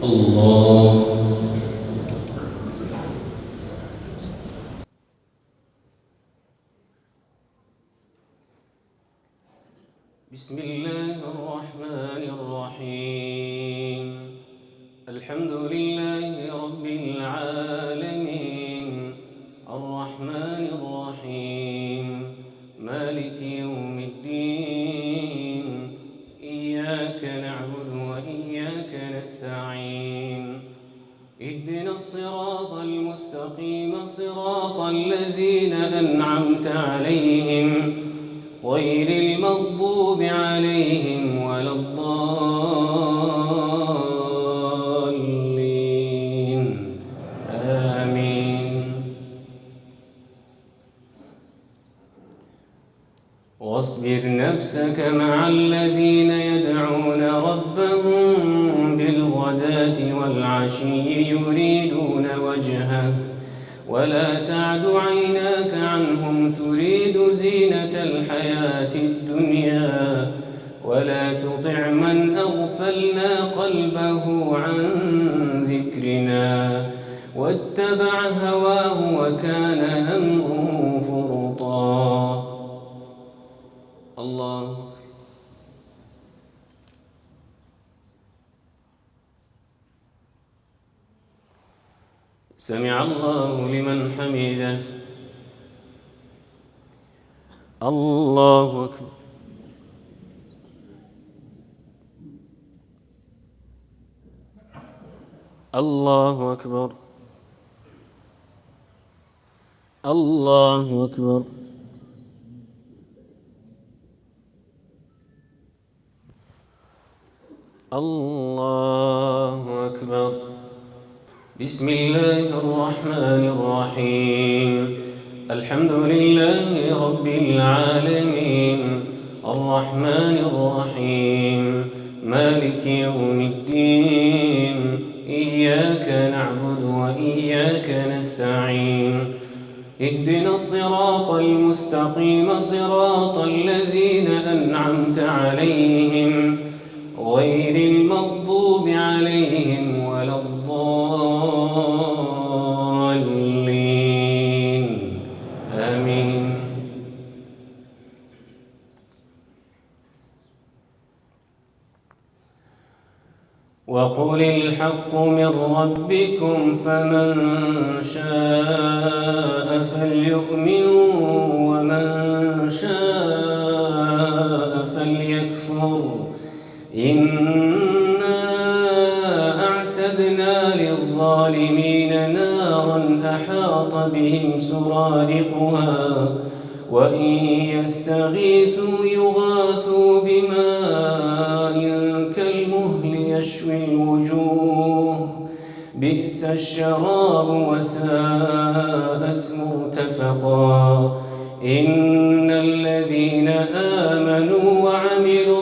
الله. بسم الله الرحمن الرحيم. الحمد لله رب العالمين الرحمن الرحيم مالك يوم الدين إياك نعبد وإياك نستعين اهدنا الصراط المستقيم صراط الذين أنعمت عليهم غير المغضوب عليهم ولا الضالين آمين. واصبر نفسك مع الذين يدعون ربهم بالغداة والعشي يريدون وجهه ولا تعد عيناك عنهم تريد زينة الحياة الدنيا ولا تطع من أغفلنا قلبه عن ذكرنا واتبع هواه وكان أمره فرطا. الله. سمع الله لمن حمده. الله أكبر. الله أكبر. الله أكبر. الله أكبر. بسم الله الرحمن الرحيم. الحمد لله رب العالمين الرحمن الرحيم مالك يوم الدين إياك نعبد وإياك نستعين اهدنا الصراط المستقيم صراط الذين أنعمت عليهم غير المغضوب عليهم ولا الضالين آمين. وقل الحق من ربكم فمن شاء فليؤمن ومن شاء فليكفر إنا أعتدنا للظالمين نارا أحاط بهم سرادقها وإن يستغيثوا يغاثوا بماء كالمهل يشوي الوجوه بئس الشراب وساءت مرتفقا. إن الذين آمنوا وعملوا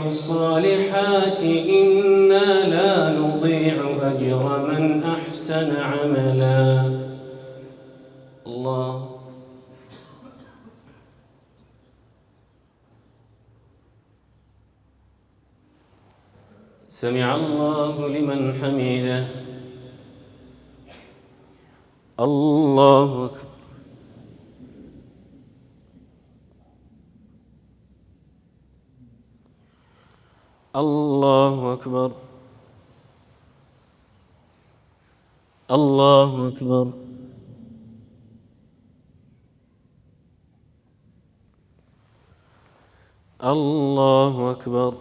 الصالحات إنا لا نضيع أجر من أحسن عملا. الله. سمع الله لمن حمده. الله أكبر. الله أكبر. الله أكبر. الله أكبر.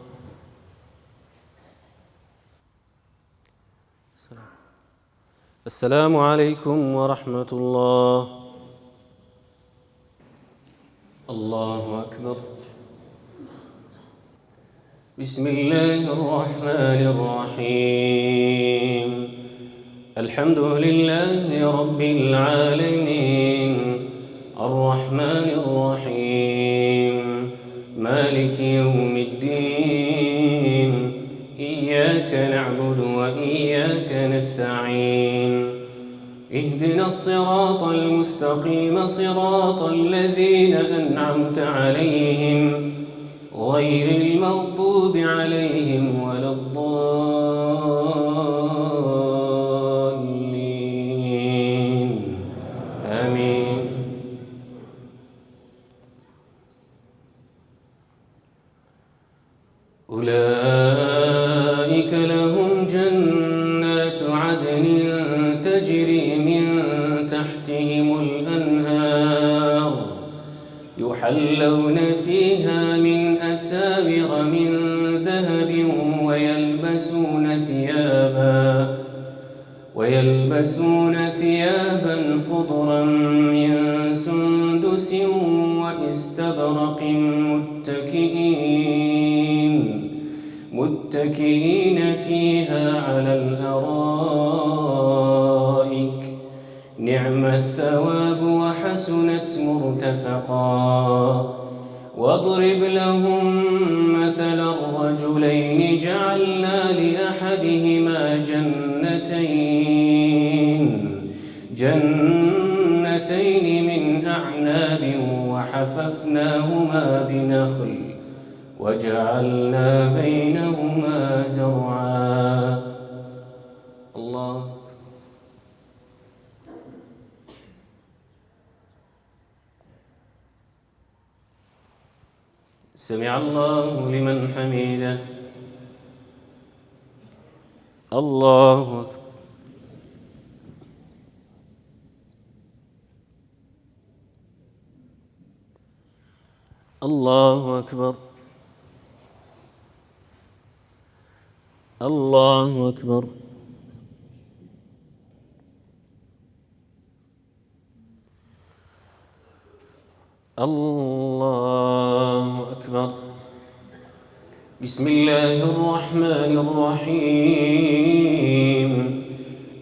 السلام عليكم ورحمة الله. الله أكبر. بسم الله الرحمن الرحيم. الحمد لله رب العالمين الرحمن الرحيم مالك يوم الدين إياك نعبد وإياك نستعين اهدنا الصراط المستقيم صراط الذين أنعمت عليهم غير المغضوب المغضوب عليهم ولا الضالين آمين. أولئك لهم جنات عدن تجري من تحتهم الأنهار يحلون فيها من أساور من ذهب ويلبسون ثيابا خضرا من سندس وإستبرق متكئين فيها على الأرائك نعم الثواب وحسنت مرتفقا. واضرب لهم مثلا الرجلين جعلنا لأحدهما جنتين من أعناب وحففناهما بنخل وجعلنا بينهما زرعا. الله. سمع الله لمن حمده. الله أكبر. الله أكبر. الله أكبر. الله أكبر. بسم الله الرحمن الرحيم.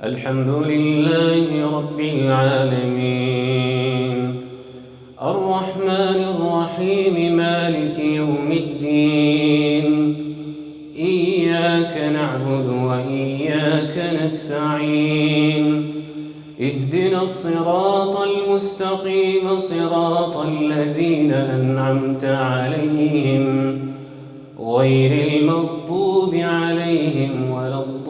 الحمد لله رب العالمين الرحمن الرحيم مالك يوم الدين إياك نعبد وإياك نستعين اهدنا الصراط المستقيم صراط الذين أنعمت عليهم غير المغضوب عليهم ولا الضالين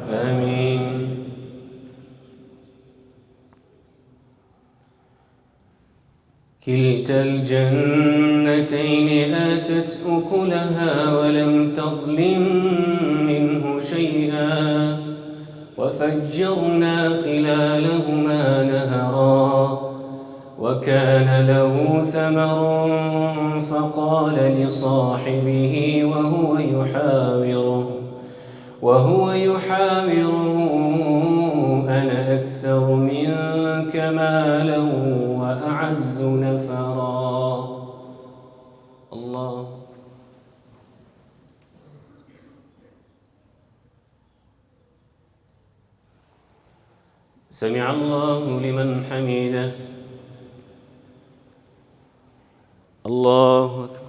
آمين. كلتا الجنتين آتت أكلها ولم تظلم منه شيئا وفجرنا خلالهما نهرا وكان له ثمر فقال لصاحبه وهو يحاوره أنا أكثر منك مالا وأعز نفرا. الله. سمع الله لمن حمده. الله أكبر.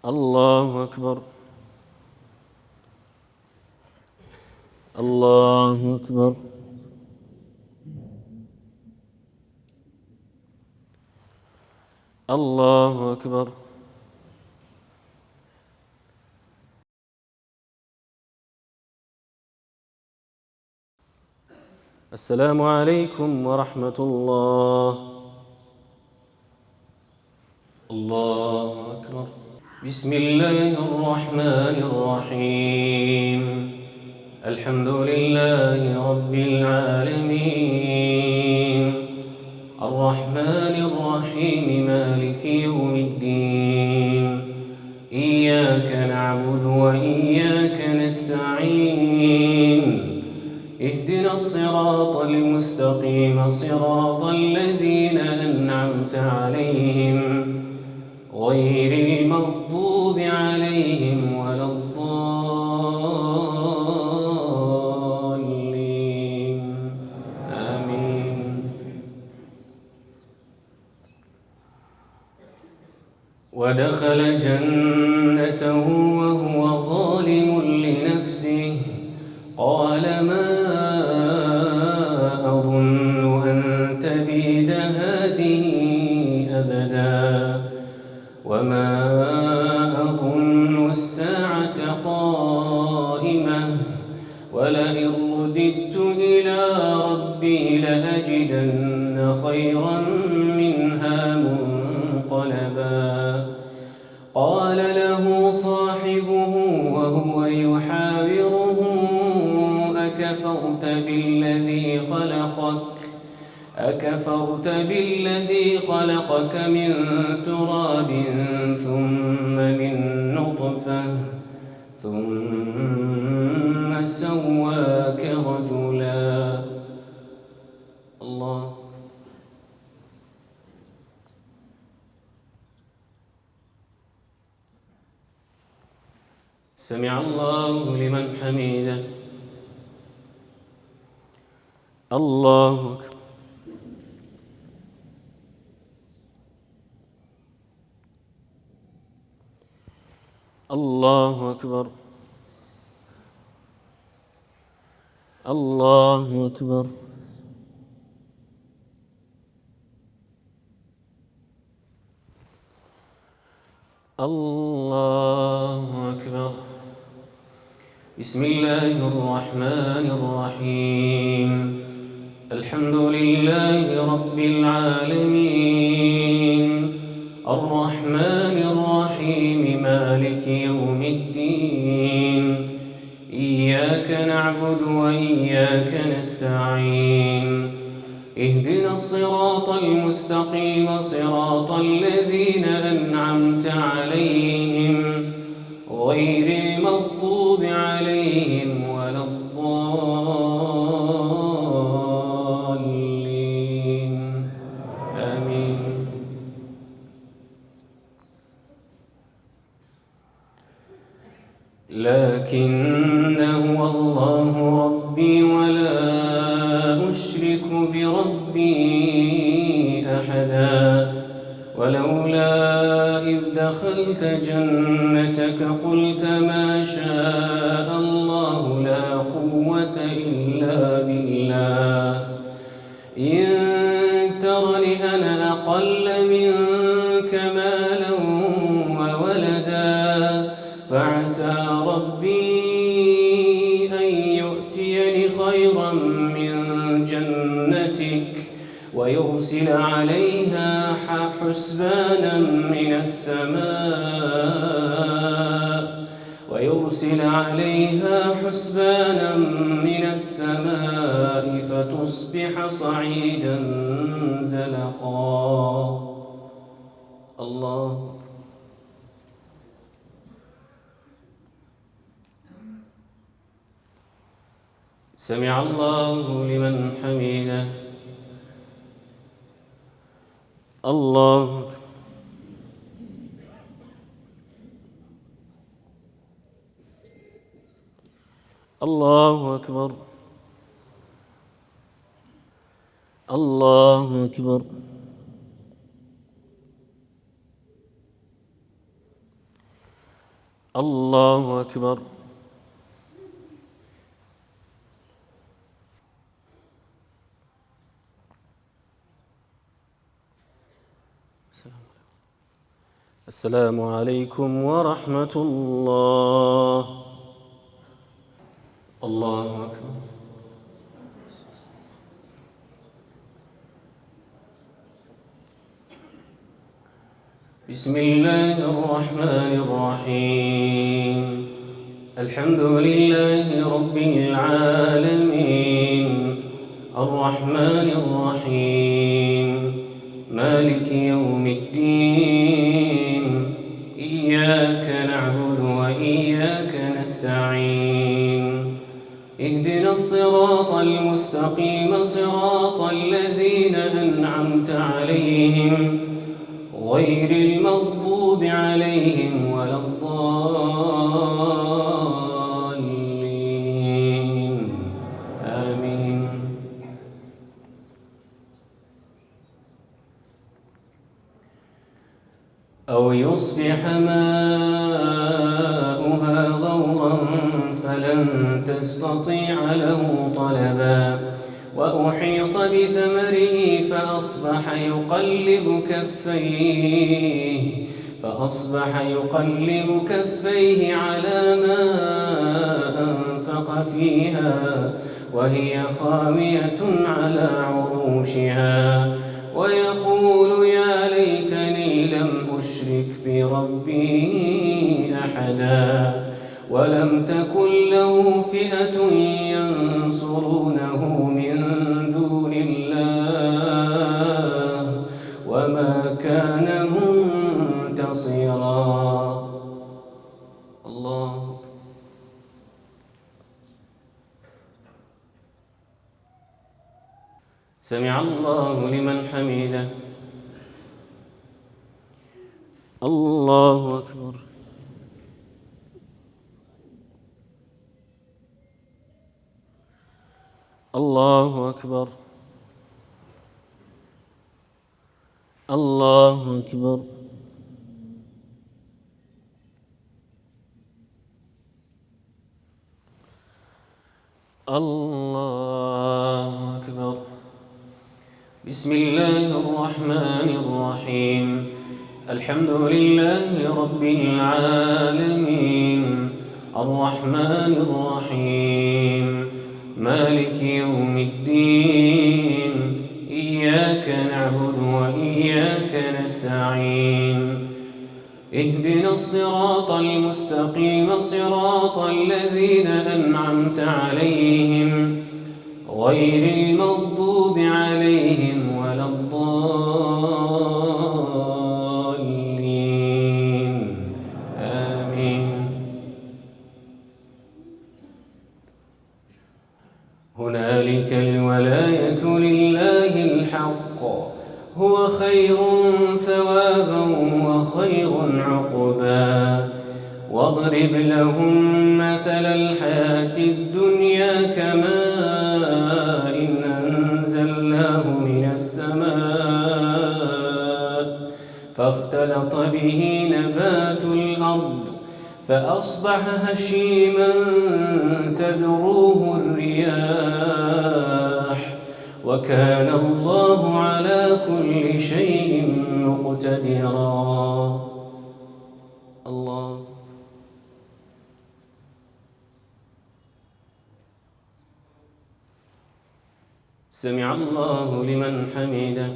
الله أكبر. الله أكبر. الله أكبر. السلام عليكم ورحمة الله. الله أكبر. بسم الله الرحمن الرحيم الحمد لله رب العالمين الرحمن الرحيم مالك يوم الدين إياك نعبد وإياك نستعين اهدنا الصراط المستقيم صراط الذين أنعمت عليهم غير المغضوب عليهم ولا الضالين آمين. ودخل جنته وهو ظالم لنفسه قال ما أظن أن تبيد هذه أبدا وما أظن الساعة قائمة ولئن رددت إلى ربي لأجدن خيرا منها منقلبا قال له صاحبه وهو يحاوره أكفرت بالذي خلقك من تراب ثم من نطفة ثم سواك رجلا. الله. سمع الله لمن حمده. الله أكبر. الله أكبر. الله أكبر. الله أكبر. بسم الله الرحمن الرحيم. الحمد لله رب العالمين الرحمن الرحيم مالك يوم الدين إياك نعبد وإياك نستعين اهدنا الصراط المستقيم صراط الذين أنعمت عليهم غير المغضوب عليهم ولا الضالين آمين. لكن هو الله ربي ولا أشرك بربي أحدا ولولا إذ دخلت جنتك قلت ما شاء الله لا قوة إلا بالله إن ترني أنا أقل منك مالا وولدا فعسى ربي أن يؤتيني خيرا من جنتك ويرسل عليها حسبانا من السماء فتصبح صعيدا زلقا. الله. سمع الله لمن حمده. الله. الله أكبر. الله أكبر. الله أكبر. السلام عليكم ورحمة الله. الله أكبر. بسم الله الرحمن الرحيم الحمد لله رب العالمين الرحمن الرحيم مالك يوم الدين إياك نعبد وإياك نستعين اهدنا الصراط المستقيم صراط الذين أنعمت عليهم غير المغضوب عليهم ولا الضالين آمين. أو يصبح ماؤها غورا فلن تستطيع له طلبا وأحيط بثمره فأصبح يقلب كفيه على ما أنفق فيها وهي خاوية على عروشها ويقول يا ليتني لم أشرك بربي أحدا ولم تكن له فئة ينصرونه من دون الله وما كان منتصرا. الله سمع الله لمن حمده. الله أكبر. الله أكبر. الله أكبر. الله أكبر. بسم الله الرحمن الرحيم. الحمد لله رب العالمين الرحمن الرحيم مالك يوم الدين إياك نعبد وإياك نستعين اهدنا الصراط المستقيم صراط الذين أنعمت عليهم غير المغضوب عليهم ولا الضالين آمين. هنالك الولاية لله الحق هو خير ثوابا وخير عقبا واضرب لهم مثل الحياة الدنيا كماء إن أنزلناه من السماء فاختلط به نبات الأرض فأصبح هشيما تذروه الرياح وكان الله على كل شيء مقتدرا. الله سمع الله لمن حمده.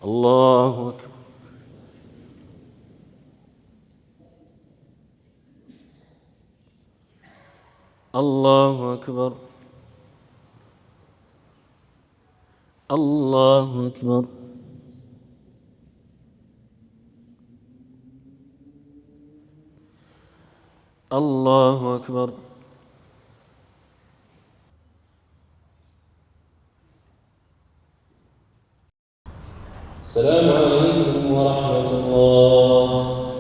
الله أكبر. الله أكبر. الله أكبر. الله أكبر. السلام عليكم ورحمة الله.